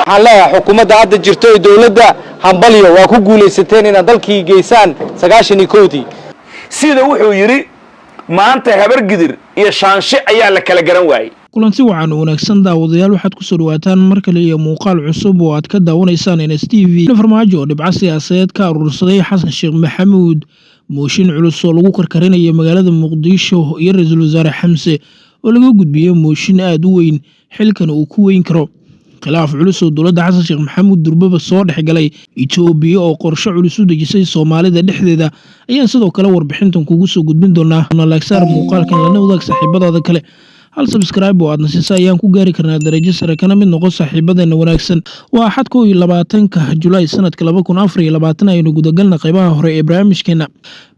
waxaan leeyahay xukuumadda hadda jirto ee dawladda hambalyo waa ku guulaysateen inaad dalkii geysaan 91dii sida wuxuu yiri maanta habar gidir iyo shaanshe ayaa la kala garan waayay kulanti wacan wanaagsan daawadayaal waxaad ku soo dhawaataan mar kale iyo muuqaal cusub oo aad ka daawanaysaan NSTV farmaajo dhibca siyaasadeed ka urursaday Xasan Sheekh Maxamuud mooshin culus oo lagu karkarinayo magaalada Muqdisho iyo ra'iisul wasaare Xamse oo lagu gudbiyay mooshin aad u weyn xilkan uu ku weyn karo khilaaf culus oo dawladda Xasan Sheekh Maxamuud durbaba soo dhaxgalay Itoobiya oo qorshe culus u dejisay Soomaalida dhexdeeda ayaan sidoo kale warbixintan kugu soo gudbin doonaa nalaagsaar muuqaalkan lana wadaag saaxiibadada kale hal subscribe oo aadna siisa ayaan ku gaari karnaa darajo sare kana mid noqon saaxiibadeena wanaagsan waa xad 22 July sanadka 2024 aynu gudagalna qaybaha hore ee barnaamijkeena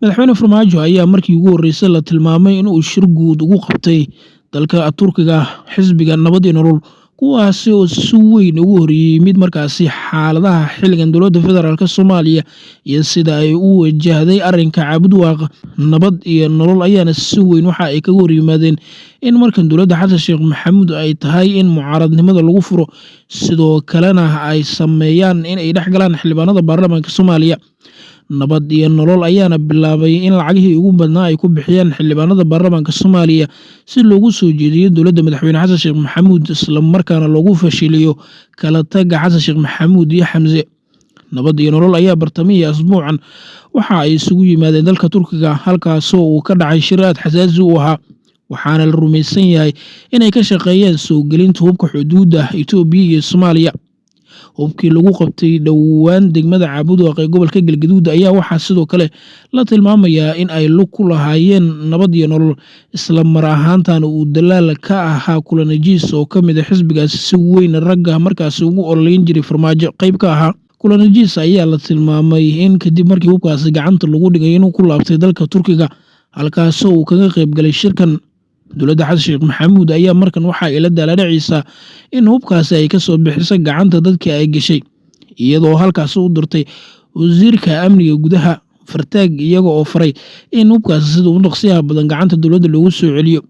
madaxweyne Farmaajo ayaa markii ugu horeysay la tilmaamay inuu shir guud ugu qabtay dalka Turkiga xisbiga nabad iyo nolol kuwaasi oo si weyn ugu horreeyay mid markaasi xaaladaha xilligan dawladda federaalka Soomaaliya iyo sida ay u wajahday arrinka Cabdiwaaq nabad iyo nolol ayaana si weyn waxa ay kaga horyimaadeen in markan dawladda Xasan Sheekh Maxamuud ay tahay in mucaaradnimada lagu furo sidoo kalena ay sameeyaan in ay dhaxgalaan xildhibaanada baarlamaanka Soomaaliya nabad iyo nolol ayaana bilaabay in lacagihii ugu badnaa ay ku bixiyaan xildhibaanada baarlamaanka Soomaaliya si loogu soo jeediyo dawladda madaxweyne Xasan Sheekh Maxamuud isla markaana loogu fashiliyo kala taga Xasan Sheekh Maxamuud iyo Xamse nabad iyo nolol ayaa bartamiyay asbuucan waxa ay isugu yimaadeen dalka Turkiga halkaas oo uu ka dhacay shiraad xasaasi u ahaa waxaana la rumaysan yahay inay ka shaqeeyeen soo gelinta hubka xuduudda Itoobiya iyo Soomaaliya hubkii lagu qabtay dhawaan degmada Cabdiwaaq ee gobolka Galgaduud ayaa waxa sidoo kale la tilmaamayaa in ay lug ku lahaayeen nabad iyo nolol isla mar ahaantan uu dalaal ka ahaa kulanajiis oo kamid ah xisbigaas si weyn ragga markaas ugu ololeyn jiray Farmaajo qayb ka ahaa kulanajiis ayaa la tilmaamay in kadib markii hubkaasi gacanta lagu dhigay inuu ku laabtay dalka Turkiga halkaas oo uu kaga qayb galay shirkan dawladda Xasan Sheekh Maxamuud ayaa markan waxa ay la daaladhacaysaa in hubkaasi ay ka soo bixisay gacanta dadkii ay gashay iyadoo halkaas u dirtay wasiirka amniga gudaha Fartaag iyaga oo faray in hubkaasi sida uu dhaqsiyaha badan gacanta dawladda loogu soo celiyo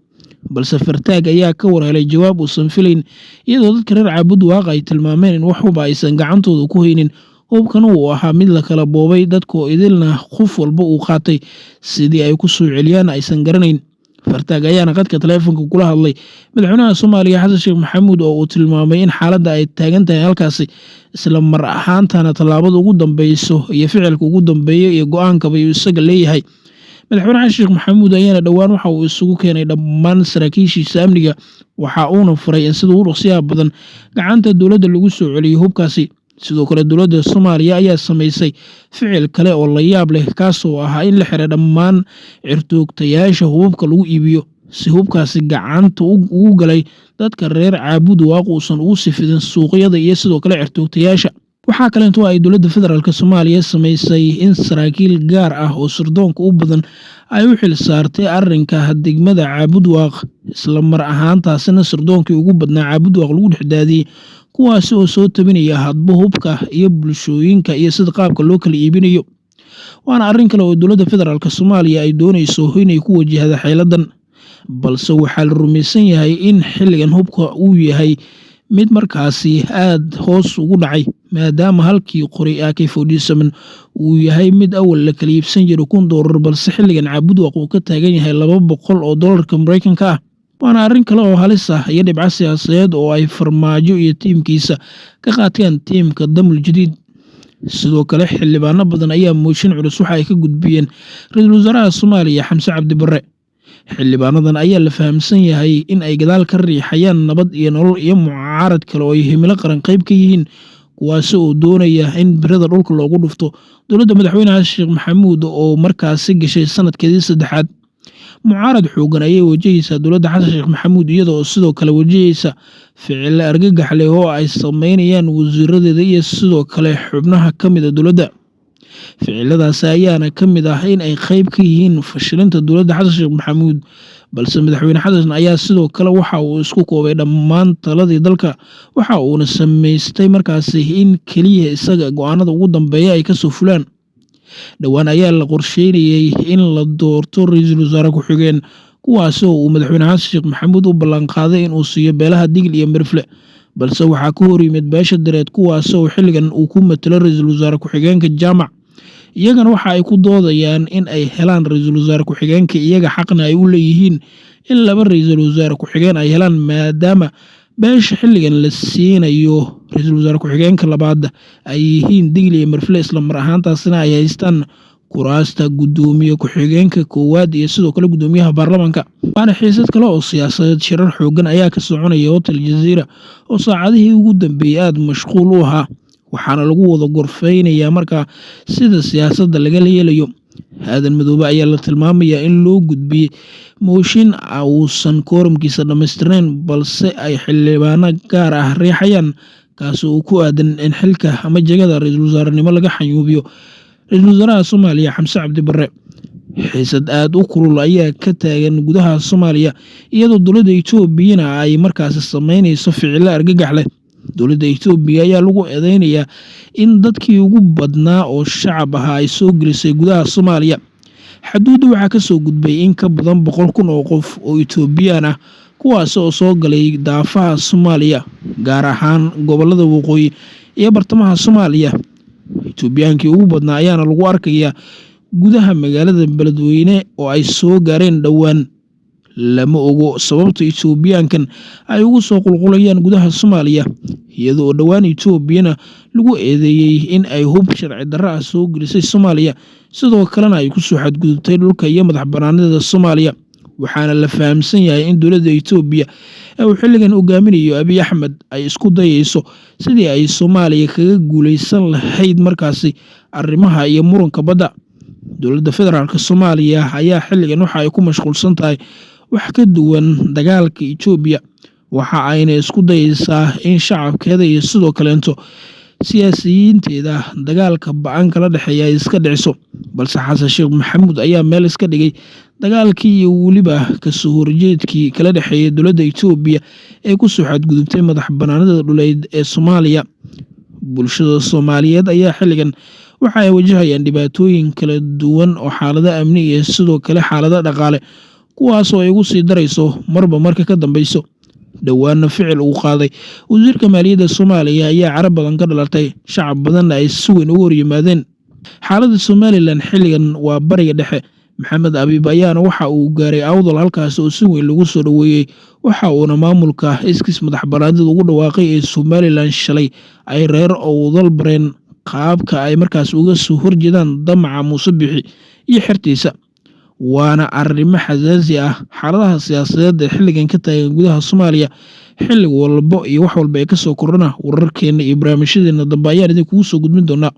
balse Fartaag ayaa ka warhelay jawaab uusan filayn iyadoo dadka reer Cabdiwaaq ay tilmaameen in wax huba aysan gacantooda ku haynin hubkan uu ahaa mid la kala boobay dadkoo idilna qof walba uu qaatay sidii ay ku soo celiyaan aysan garanayn Fartaag ayaana qadka taleefanka kula hadlay madaxweynaha Soomaaliya Xasan Sheekh Maxamuud oo uu tilmaamay in xaaladda ay taagan tahay halkaasi isla mar ahaantana tallaabada ugu dambayso iyo ficilka ugu dambeeya iyo go'aanka uu isaga leeyahay madaxweynaha Xasan Sheekh Maxamuud ayaana dhawaan waxa uu isugu keenay dhammaan saraakiishiisa amniga waxa uuna furay in sida uu dhaqsiyaha badan gacanta dawladda lagu soo celiyo hubkaasi sidoo kale dawladda Soomaaliya ayaa sameysay ficil kale oo la yaab leh kaas oo ahaa in la xiray dhammaan cirtoogtayaasha hubka lagu iibiyo si hubkaasi gacanta ugu galay dadka reer Cabdiwaaq uusan ugu sifidin suuqyada iyo sidoo kale cirtoogtayaasha waxaa kale intuu ay dawladda federaalka Soomaaliya sameysay in saraakiil gaar ah oo sirdoonka u badan ay u xil saartay arrinka degmada Cabdiwaaq isla mar ahaantaasina sirdoonkii ugu badnaa Cabdiwaaq lagu dhexdaadiyay kuwaasi oo soo tabinaya hadba hubka iyo bulshooyinka iyo sida qaabka loo kala iibinayo waana arrin kale oo dawladda federaalka Soomaaliya ay doonayso inay ku wajahdo xeeladan balse waxaa la rumaysan yahay in xilligan hubka uu yahay mid markaasi aad hoos ugu dhacay maadaama halkii qori AK47 uu yahay mid awal la kala iibsan jiray $1 balse xilligan Cabdiwaaq uu ka taagan yahay $200 oo dollarka Mareykanka ah waana arrin kale oo halis ah iyo dhibca siyaasadeed oo ay Farmaajo iyo tiimkiisa ka qaateen tiimka Damul Jadiid sidoo kale xildhibaano badan ayaa mooshin culus waxa ay ka gudbiyeen ra'iisul wasaaraha Soomaaliya Xamse Cabdi Barre xildhibaanadan ayaa la fahamsan yahay in ay gadaal ka riixayaan nabad iyo nolol iyo mucaarad kale oo ay himilo qaran qayb ka yihiin kuwaasi oo doonaya in birada dhulka loogu dhufto dawladda madaxweyne Xasan Sheekh Maxamuud oo markaasi gashay sanadkeedii saddexaad mucaarad xoogan ayay wajahaysaa dawladda Xasan Sheekh Maxamuud iyadoo sidoo kale wajahaysa ficil argagax leh oo ay sameynayaan wasiiradeeda iyo sidoo kale xubnaha kamid ah dawladda ficiladaas ayaana kamid ah in ay qayb ka yihiin fashilinta dawladda Xasan Sheekh Maxamuud balse madaxweyne Xasan ayaa sidoo kale waxa uu isku koobay dhammaan taladii dalka waxa uuna sameystay markaasi in kaliya isaga go'aanada ugu dambeeya ay ka soo fulaan dhawaan ayaa la qorsheynayay in la doorto ra'iisul wasaare ku xigeen kuwaas oo uu madaxweyne Xasan Sheekh Maxamuud u ballan qaaday in uu siiyo beelaha Digil iyo Mirfle balse waxaa ka hor yimid beesha dareed kuwaas oo xilligan uu ku matalo ra-iisul wasaare ku-xigeenka jaamac. iyagana waxa ay ku doodayaan in ay helaan ra-iisul wasaare ku-xigeenka, iyaga xaqna ay u leeyihiin in laba ra-iisul wasaare ku-xigeen ay helaan, maadaama beesha xilligan la siinayo ra-iisul wasaare ku-xigeenka labaad ay yihiin Digli iyo Marfile, isla mar ahaantaasina ay haystaan kuraasta gudoomiye ku-xigeenka koowaad iyo sidoo kale gudoomiyaha baarlamaanka. waana xiisad kale oo siyaasadeed. shirar xoogan ayaa ka soconaya hotel Jazeera oo saacadihii ugu dambeeyay aada mashquul u ahaa, waxaana lagu wada gorfeynayaa markaa sida siyaasadda laga yeelayo. aadan madoobe ayaa la tilmaamayaa in loo gudbiyey mooshin uusan kooramkiisa dhammaystirnayn, balse ay xildhibaano gaar ah riixayaan, kaasi uu ku aadan in xilka ama jegada ra-iisul wasaarenimo laga xanyuubiyo ra-iisul wasaaraha Soomaaliya Xamse Cabdi Barre. xiisad aada u kulul ayaa ka taagan gudaha Soomaaliya, iyadoo dowladda Itoobiyana ay markaasi sameynayso ficilo argagax leh. dowladda Itoobiya ayaa lagu eedeynayaa in dadkii ugu badnaa oo shacab ahaa ay soo gelisay gudaha Soomaaliya. xuduudda waxaa ka soo gudbay in ka badan 100,000 oo qof oo Itoobiyaan ah, kuwaas oo soo galay daafaha Soomaaliya, gaar ahaan gobolada waqooyi iyo bartamaha Soomaaliya. Itoobiyaankii ugu badnaa ayaana lagu arkayaa gudaha magaalada Beledweyne oo ay soo gaareen dhowaan. lama ogo sababta Itoobiyaankan ay ugu soo qulqulayaan gudaha Soomaaliya, iyadoo dhowaan Itoobiyana lagu eedeeyay in ay hub sharci darro ah soo gelisay Soomaaliya, sidoo kalena ay ku soo xadgudubtay dhulka iyo madax bannaanida Soomaaliya. waxaana la fahamsan yahay in dowladda Itoobiya ee uu xilligan hogaaminayo Abiy Axmed ay isku dayayso sidii ay Soomaaliya kaga guuleysan lahayd markaasi arrimaha iyo muranka badda. dowladda federaalka Soomaaliya ayaa xilligan waxa ay ku mashquulsan tahay wax ka duwan dagaalka Itoobiya, waxa ayna isku dayaysaa in shacabkeeda iyo sidoo kaleento siyaasiyiinteeda dagaalka ba-an kala dhexeeya ay iska dhiciso. balse xasan sheekh maxamuud ayaa meel iska dhigay dagaalkii iyo weliba kasoo horjeedkii kala dhexeeyay dowladda Itoobiya ee ku soo xadgudubtay madax bannaanida dhuleed ee Soomaaliya. bulshada Soomaaliyeed ayaa xilligan waxa ay wajahayaan dhibaatooyin kala duwan oo xaalado amni iyo sidoo kale xaalado dhaqaale, kuwaas oo ay ugu sii darayso marba marka ka dambeyso. dhowaana ficil uu qaaday wasiirka maaliyadda Soomaaliya ayaa carab badan ka dhalatay, shacab badanna ay si weyn uga horyimaadeen. xaaladda Somaliland xilligan waa bariga dhexe. maxamed abiib ayaana waxa uu gaaray awdal, halkaas oo si weyn lagu soo dhoweeyey, waxa uuna maamulka iskiis madax bannaanida ugu dhawaaqay ee Somaliland shalay ay reer awdal bareen qaabka ay markaas uga soo horjeedaan damaca Muuse Bixi iyo xertiisa. waana arrimo xasaasi ah. xaaladaha siyaasadeed ee xilligan ka taagan gudaha Soomaaliya, xilli walbo iyo wax walba ee ka soo kordhana wararkeena iyo barnaamijyadeena dambe ayaan idin kugu soo gudbin doonaa.